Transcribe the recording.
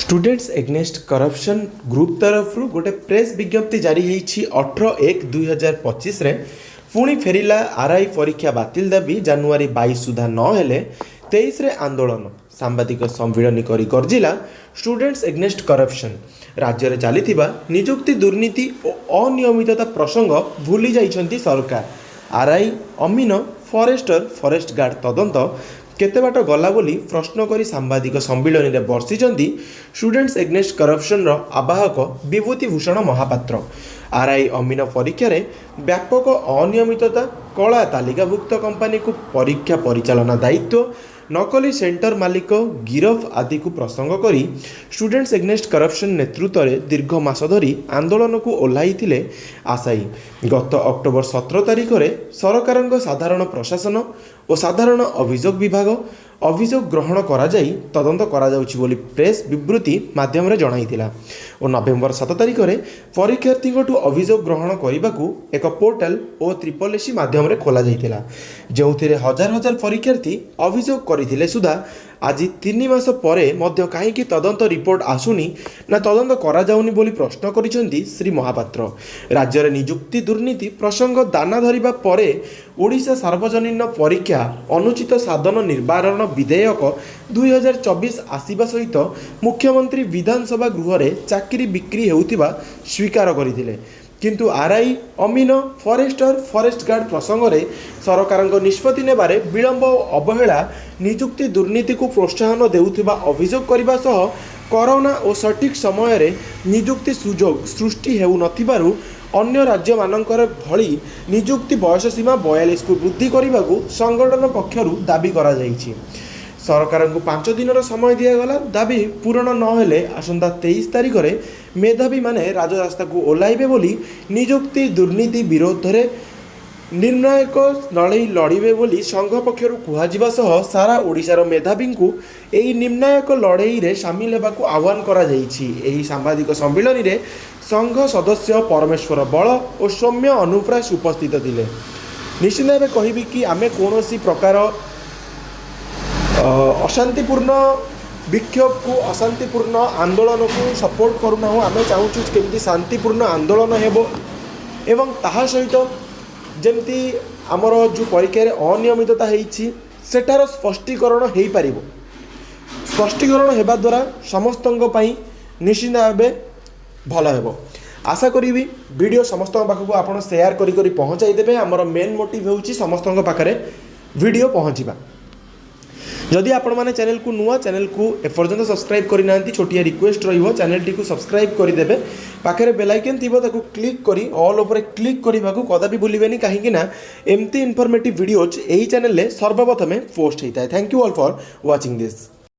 Students against corruption group तरफ गोटे press विज्ञप्ति जारी होती 18/1/2025 पुणी फेरिला आरआई परीक्षा बातिल दाबी जानुआरी 22 सुधा नहेले 23 आंदोलन सांबादिक सम्मिलन करी गर्जिला स्टूडेंट्स एग्नेस्ट करप्शन राज्य में चली निजुक्ति दुर्नीति और अनियमितता प्रसंग भूली जाइछंती सरकार। आरआई अमीन फॉरेस्टर फॉरेस्ट गार्ड तदंत केते बाट गला बोली प्रश्न करी सांबादिक सम्मिलन में बर्षिंट students against corruption आवाहक Vibhuti Bhushan Mahapatra. RI अमीन परीक्षा रे व्यापक अनियमितता कला तालिकाभुक्त कंपनी को परीक्षा परिचालना दायित्व नकली सेंटर मालिक गिरफ आदि को प्रसंग करी स्टूडेंट्स एग्नेस्ट करप्शन नेतृत्व में दीर्घ मास धरी आंदोलन को ओह्लाई आशायी। गत अक्टोबर 17 तारिख में सरकार साधारण प्रशासन और साधारण अभियोग विभाग अभियोग ग्रहण करा जाई तदंत करा जाउछि बोली प्रेस विवृत्ति माध्यम रे जणाइथिला और नवेम्बर 7 तारिख में परीक्षार्थी अभियोग ग्रहण करने को एक पोर्टाल और ट्रिपल माध्यम रे खोला जाइथिला जो हजार हजार परीक्षार्थी अभियोग करथिले सुधा आज 3 मास परे मध्य कहीं तदंत रिपोर्ट आसुनी ना तदंत करा जाउनी बोली प्रश्न करिसेंती श्री महापात्र। राज्य में निजुक्ति दुर्नीति प्रसंग दाना धरिबा परे ओडिशा सार्वजनीन परीक्षा अनुचित साधन निर्वारण विधेयक 2024 आसीबा सहित मुख्यमंत्री विधानसभा गृह रे चाकरी बिक्री हेउथिबा स्वीकार करथिले किंतु आरआई अमीन फॉरेस्टर फॉरेस्ट गार्ड प्रसंग में सरकार निष्पत्ति नेबारे विलंब और अवहेला निजुक्ति दुर्नीति को प्रोत्साहन देउथिबा अभियोग करने सह कोरोना और सठिक समय रे निजुक्ति सुजोग सृष्टि हेउ नथिबारु अन्य राज्य मानकर भली निजुक्ति बयस सीमा 42 को वृद्धि करने को संगठन पक्षरु दाबी करा जाइछि। सरकार को 5 दिन समय दिगला दाबी पूरण नहेले आसंता 23 तारिख में मेधावी माने राजरास्ता को ओह्लाइबे बोली निजुक्ति दुर्नीति विरोध में निर्णायक लड़ाई लड़े बोली संघ पक्षर कहुआ सह सारा ओडिशार मेधावी को यही निर्णायक लड़ाई रे सामिल होगाकू आह्वान करा जाइछि। एही सांबादिक सम्मिलन में संघ सदस्य परमेश्वर बल और सौम्य अनुप्रास उपस्थित थिले। निश्चित भाव कहबी कि आमे कोनोसी प्रकार अशांतिपूर्ण विक्षोभ को अशांतिपूर्ण आंदोलन को सपोर्ट करूना आम चाहूँ केमती शांतिपूर्ण आंदोलन हेबो एवं ताहा सहित जमती आमर जो परीक्षा अनियमितता होती सेटार स्पष्टीकरण हो पार स्पष्टीकरण होगा द्वारा समस्त निश्चित भाव भल हेबो। आशा करी वीडियो समस्त पाखक आप शेयर करी पहुँचाई देबे। आमर मेन मोटिव होउची समस्त पाखरे वीडियो पहुँचवा। जदि आपण माने चैनल को नुआ चैनल को एपर्यंत सब्सक्राइब करना छोटिया रिक्वेस्ट रहिबो चैनल टी को सब्सक्राइब करदेवे पाखे बेल आइकन थी ताको क्लिक करी ऑल ओपर क्लिक करने को कदापि भूलिबेनी कहीं ना एमती इनफॉर्मेटिव वीडियोज यही चैनल सर्वप्रथमे पोस्ट होता है। Thank you all for watching this.